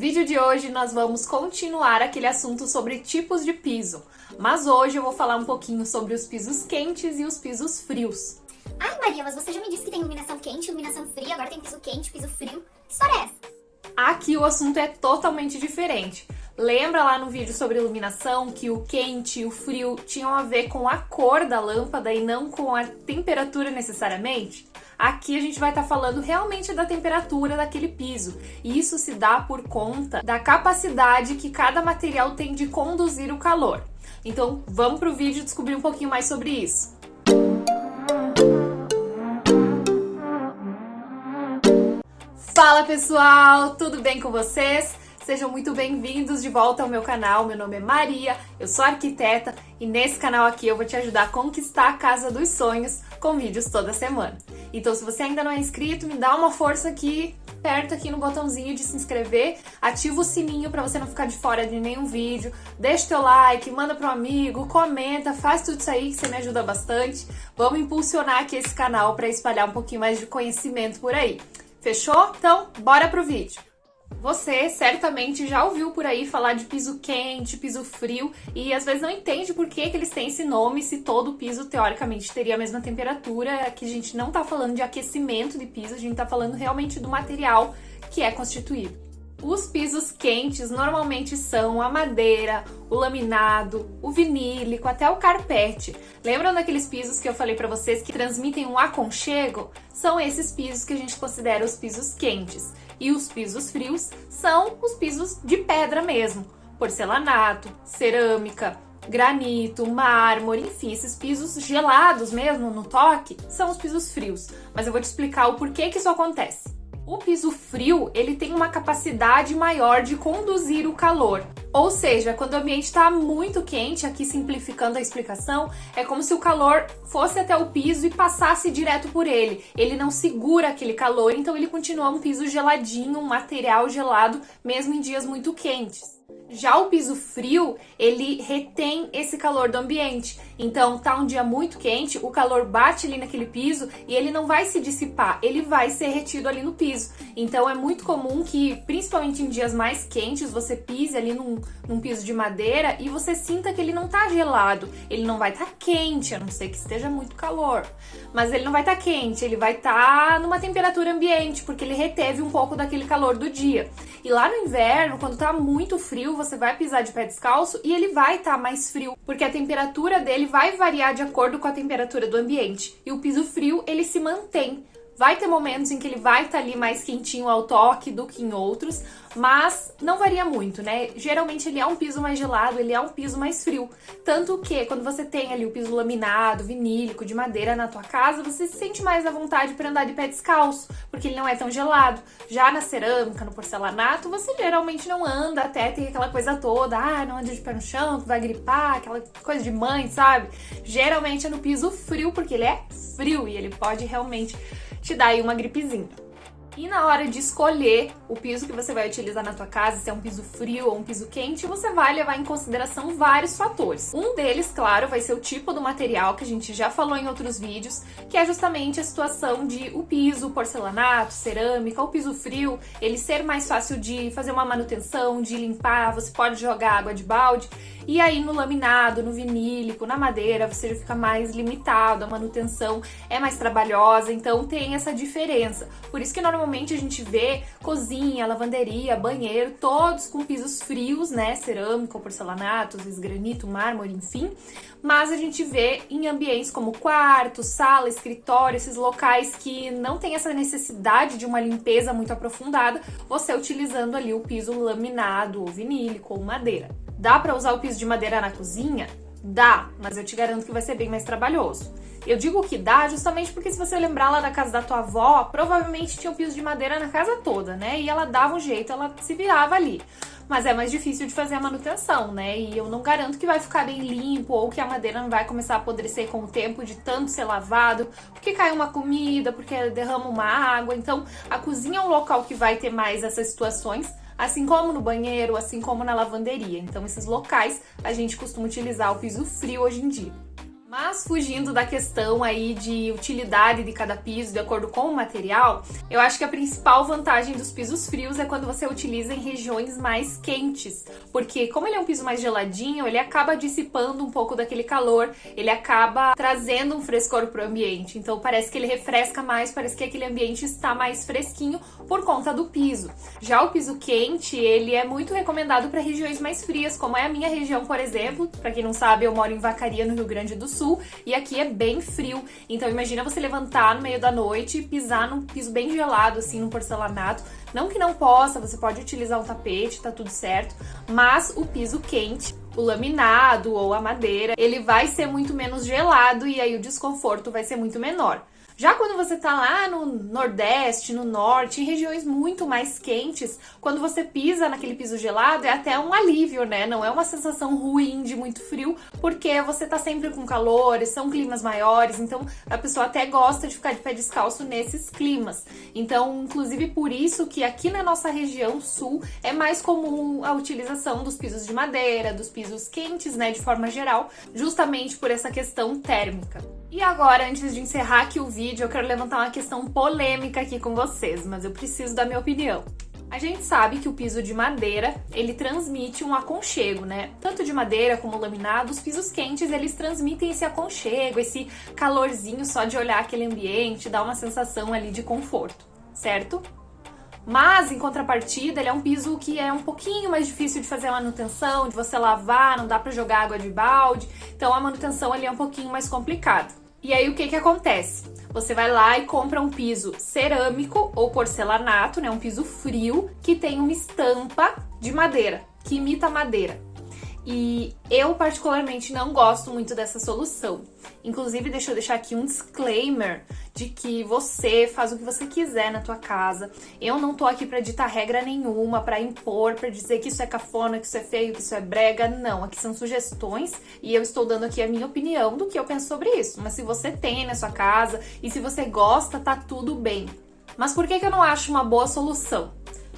vídeo de hoje nós vamos continuar aquele assunto sobre tipos de piso, mas hoje eu vou falar um pouquinho sobre os pisos quentes e os pisos frios. Ai, Maria, mas você já me disse que tem iluminação quente, iluminação fria, agora tem piso quente, piso frio. Que história é essa? Aqui o assunto é totalmente diferente. Lembra lá no vídeo sobre iluminação que o quente e o frio tinham a ver com a cor da lâmpada e não com a temperatura necessariamente? Aqui a gente vai estar falando realmente da temperatura daquele piso, e isso se dá por conta da capacidade que cada material tem de conduzir o calor. Então vamos para o vídeo descobrir um pouquinho mais sobre isso. Fala pessoal, tudo bem com vocês? Sejam muito bem-vindos de volta ao meu canal. Meu nome é Maria, eu sou arquiteta e nesse canal aqui eu vou te ajudar a conquistar a casa dos sonhos com vídeos toda semana. Então se você ainda não é inscrito, me dá uma força aqui, aperta aqui no botãozinho de se inscrever, ativa o sininho para você não ficar de fora de nenhum vídeo, deixa teu like, manda para um amigo, comenta, faz tudo isso aí que você me ajuda bastante. Vamos impulsionar aqui esse canal para espalhar um pouquinho mais de conhecimento por aí. Fechou? Então, bora pro vídeo! Você certamente já ouviu por aí falar de piso quente, piso frio e às vezes não entende por que eles têm esse nome se todo o piso teoricamente teria a mesma temperatura. Aqui a gente não tá falando de aquecimento de piso, a gente tá falando realmente do material que é constituído. Os pisos quentes normalmente são a madeira, o laminado, o vinílico, até o carpete. Lembram daqueles pisos que eu falei para vocês que transmitem um aconchego? São esses pisos que a gente considera os pisos quentes. E os pisos frios são os pisos de pedra mesmo. Porcelanato, cerâmica, granito, mármore, enfim, esses pisos gelados mesmo no toque são os pisos frios. Mas eu vou te explicar o porquê que isso acontece. O piso frio, ele tem uma capacidade maior de conduzir o calor. Ou seja, quando o ambiente está muito quente, aqui simplificando a explicação, é como se o calor fosse até o piso e passasse direto por ele. Ele não segura aquele calor, então ele continua um piso geladinho, um material gelado, mesmo em dias muito quentes. Já o piso frio, ele retém esse calor do ambiente. Então, tá um dia muito quente, o calor bate ali naquele piso e ele não vai se dissipar, ele vai ser retido ali no piso. Então, é muito comum que, principalmente em dias mais quentes, você pise ali num piso de madeira e você sinta que ele não tá gelado. Ele não vai estar quente, a não ser que esteja muito calor. Mas ele não vai estar quente, ele vai estar numa temperatura ambiente, porque ele reteve um pouco daquele calor do dia. E lá no inverno, quando tá muito frio, você vai pisar de pé descalço e ele vai estar mais frio, porque a temperatura dele vai variar de acordo com a temperatura do ambiente. E o piso frio, ele se mantém. Vai ter momentos em que ele vai estar ali mais quentinho ao toque do que em outros, mas não varia muito, né? Geralmente ele é um piso mais gelado, ele é um piso mais frio. Tanto que quando você tem ali o piso laminado, vinílico, de madeira na tua casa, você se sente mais à vontade para andar de pé descalço, porque ele não é tão gelado. Já na cerâmica, no porcelanato, você geralmente não anda, até tem aquela coisa toda, não anda de pé no chão, vai gripar, aquela coisa de mãe, sabe? Geralmente é no piso frio, porque ele é frio e ele pode realmente te dar aí uma gripezinha. E na hora de escolher o piso que você vai utilizar na tua casa, se é um piso frio ou um piso quente, você vai levar em consideração vários fatores. Um deles, claro, vai ser o tipo do material, que a gente já falou em outros vídeos, que é justamente a situação de o piso, porcelanato, cerâmica, o piso frio, ele ser mais fácil de fazer uma manutenção, de limpar, você pode jogar água de balde. E aí no laminado, no vinílico, na madeira, você já fica mais limitado, a manutenção é mais trabalhosa, então tem essa diferença. Por isso que normalmente a gente vê cozinha, lavanderia, banheiro, todos com pisos frios, né? Cerâmica, porcelanato, às vezes granito, mármore, enfim. Mas a gente vê em ambientes como quarto, sala, escritório, esses locais que não tem essa necessidade de uma limpeza muito aprofundada, você utilizando ali o piso laminado, ou vinílico, ou madeira. Dá para usar o piso de madeira na cozinha? Dá, mas eu te garanto que vai ser bem mais trabalhoso. Eu digo que dá justamente porque se você lembrar lá da casa da tua avó, provavelmente tinha um piso de madeira na casa toda, né? E ela dava um jeito, ela se virava ali. Mas é mais difícil de fazer a manutenção, né? E eu não garanto que vai ficar bem limpo ou que a madeira não vai começar a apodrecer com o tempo de tanto ser lavado, porque cai uma comida, porque derrama uma água. Então, a cozinha é um local que vai ter mais essas situações, assim como no banheiro, assim como na lavanderia. Então, esses locais a gente costuma utilizar o piso frio hoje em dia. Mas fugindo da questão aí de utilidade de cada piso de acordo com o material, eu acho que a principal vantagem dos pisos frios é quando você utiliza em regiões mais quentes, porque como ele é um piso mais geladinho, ele acaba dissipando um pouco daquele calor, ele acaba trazendo um frescor para o ambiente, então parece que ele refresca mais, parece que aquele ambiente está mais fresquinho por conta do piso. Já o piso quente, ele é muito recomendado para regiões mais frias, como é a minha região, por exemplo. Para quem não sabe, eu moro em Vacaria, no Rio Grande do Sul, e aqui é bem frio, então imagina você levantar no meio da noite e pisar num piso bem gelado, assim, num porcelanato. Não que não possa, você pode utilizar um tapete, tá tudo certo, mas o piso quente, o laminado ou a madeira, ele vai ser muito menos gelado e aí o desconforto vai ser muito menor. Já quando você tá lá no Nordeste, no Norte, em regiões muito mais quentes, quando você pisa naquele piso gelado, é até um alívio, né? Não é uma sensação ruim de muito frio, porque você tá sempre com calor, são climas maiores, então a pessoa até gosta de ficar de pé descalço nesses climas. Então, inclusive por isso que aqui na nossa região sul é mais comum a utilização dos pisos de madeira, dos pisos quentes, né, de forma geral, justamente por essa questão térmica. E agora, antes de encerrar aqui o vídeo, eu quero levantar uma questão polêmica aqui com vocês, mas eu preciso da minha opinião. A gente sabe que o piso de madeira, ele transmite um aconchego, né? Tanto de madeira como laminado, os pisos quentes, eles transmitem esse aconchego, esse calorzinho só de olhar aquele ambiente, dá uma sensação ali de conforto, certo? Mas, em contrapartida, ele é um piso que é um pouquinho mais difícil de fazer a manutenção, de você lavar, não dá pra jogar água de balde, então a manutenção ali é um pouquinho mais complicada. E aí, o que acontece? Você vai lá e compra um piso cerâmico ou porcelanato, né? Um piso frio, que tem uma estampa de madeira, que imita madeira. E eu particularmente não gosto muito dessa solução. Inclusive, deixa eu deixar aqui um disclaimer de que você faz o que você quiser na tua casa. Eu não tô aqui pra ditar regra nenhuma, pra impor, pra dizer que isso é cafona, que isso é feio, que isso é brega. Não, aqui são sugestões e eu estou dando aqui a minha opinião do que eu penso sobre isso. Mas se você tem na sua casa e se você gosta, tá tudo bem. Mas por que eu não acho uma boa solução?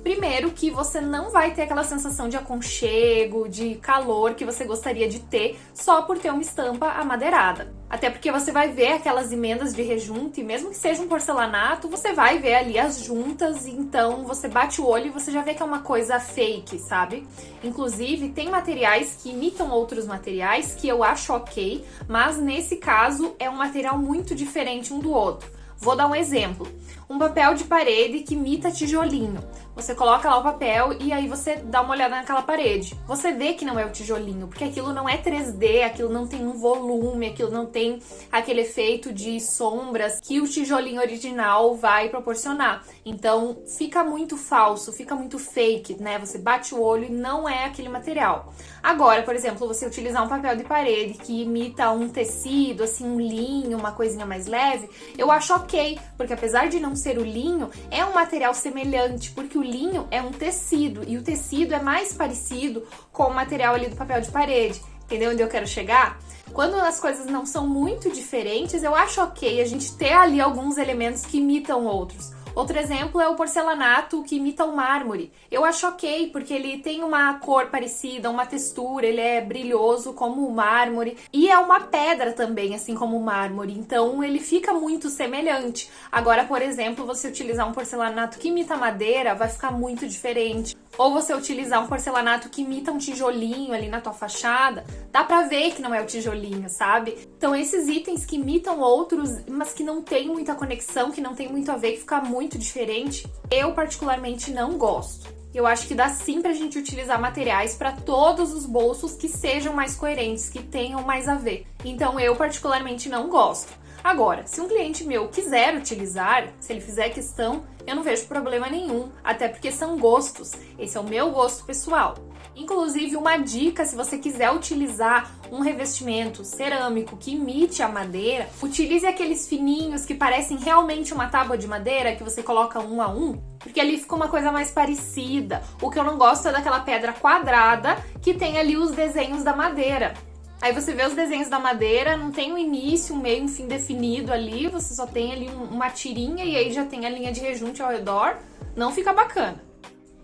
Primeiro, que você não vai ter aquela sensação de aconchego, de calor que você gostaria de ter só por ter uma estampa amadeirada. Até porque você vai ver aquelas emendas de rejunte, e mesmo que seja um porcelanato, você vai ver ali as juntas, então você bate o olho e você já vê que é uma coisa fake, sabe? Inclusive, tem materiais que imitam outros materiais que eu acho ok, mas nesse caso é um material muito diferente um do outro. Vou dar um exemplo. Um papel de parede que imita tijolinho. Você coloca lá o papel e aí você dá uma olhada naquela parede. Você vê que não é o tijolinho, porque aquilo não é 3D, aquilo não tem um volume, aquilo não tem aquele efeito de sombras que o tijolinho original vai proporcionar. Então, fica muito falso, fica muito fake, né? Você bate o olho e não é aquele material. Agora, por exemplo, você utilizar um papel de parede que imita um tecido, assim, um linho, uma coisinha mais leve, eu acho ok, porque apesar de não ser o linho, é um material semelhante, porque o linho é um tecido, e o tecido é mais parecido com o material ali do papel de parede. Entendeu onde eu quero chegar? Quando as coisas não são muito diferentes, eu acho ok a gente ter ali alguns elementos que imitam outros. Outro exemplo é o porcelanato que imita o mármore. Eu acho ok, porque ele tem uma cor parecida, uma textura, ele é brilhoso como o mármore e é uma pedra também, assim como o mármore, então ele fica muito semelhante. Agora, por exemplo, você utilizar um porcelanato que imita madeira, vai ficar muito diferente. Ou você utilizar um porcelanato que imita um tijolinho ali na tua fachada, dá pra ver que não é o tijolinho, sabe? Então esses itens que imitam outros, mas que não tem muita conexão, que não tem muito a ver, que fica muito diferente, eu particularmente não gosto. Eu acho que dá sim pra gente utilizar materiais para todos os bolsos que sejam mais coerentes, que tenham mais a ver. Então eu particularmente não gosto. Agora, se um cliente meu quiser utilizar, se ele fizer questão, eu não vejo problema nenhum, até porque são gostos. Esse é o meu gosto pessoal. Inclusive, uma dica, se você quiser utilizar um revestimento cerâmico que imite a madeira, utilize aqueles fininhos que parecem realmente uma tábua de madeira, que você coloca um a um, porque ali fica uma coisa mais parecida. O que eu não gosto é daquela pedra quadrada que tem ali os desenhos da madeira. Aí você vê os desenhos da madeira, não tem um início, um meio, um fim definido ali, você só tem ali uma tirinha e aí já tem a linha de rejunte ao redor, não fica bacana.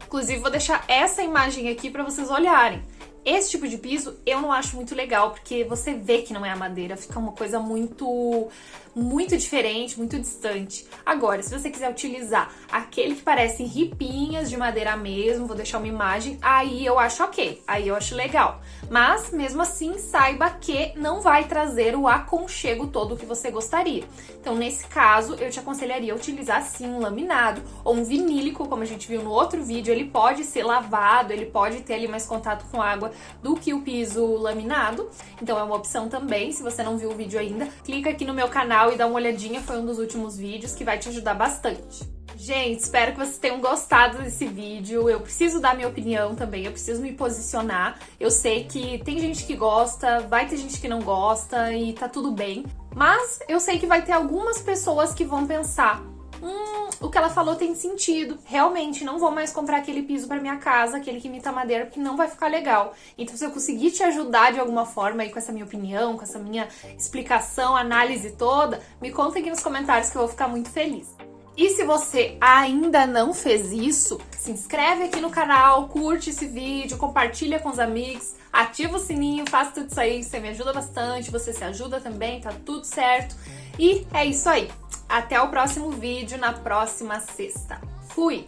Inclusive, vou deixar essa imagem aqui para vocês olharem. Esse tipo de piso eu não acho muito legal, porque você vê que não é a madeira, fica uma coisa muito diferente, muito distante. Agora, se você quiser utilizar aquele que parece ripinhas de madeira mesmo, vou deixar uma imagem, aí eu acho ok, aí eu acho legal. Mas, mesmo assim, saiba que não vai trazer o aconchego todo que você gostaria. Então, nesse caso, eu te aconselharia a utilizar sim um laminado ou um vinílico, como a gente viu no outro vídeo. Ele pode ser lavado, ele pode ter ali mais contato com água do que o piso laminado. Então, é uma opção também. Se você não viu o vídeo ainda, clica aqui no meu canal e dá uma olhadinha, foi um dos últimos vídeos que vai te ajudar bastante. Gente, espero que vocês tenham gostado desse vídeo. Eu preciso dar minha opinião também, eu preciso me posicionar. Eu sei que tem gente que gosta, vai ter gente que não gosta e tá tudo bem. Mas eu sei que vai ter algumas pessoas que vão pensar: o que ela falou tem sentido. Realmente, não vou mais comprar aquele piso pra minha casa, aquele que imita madeira, porque não vai ficar legal. Então, se eu conseguir te ajudar de alguma forma aí com essa minha opinião, com essa minha explicação, análise toda, me conta aqui nos comentários que eu vou ficar muito feliz. E se você ainda não fez isso, se inscreve aqui no canal, curte esse vídeo, compartilha com os amigos, ativa o sininho, faça tudo isso aí, você me ajuda bastante, você se ajuda também, tá tudo certo. E é isso aí. Até o próximo vídeo, na próxima sexta. Fui!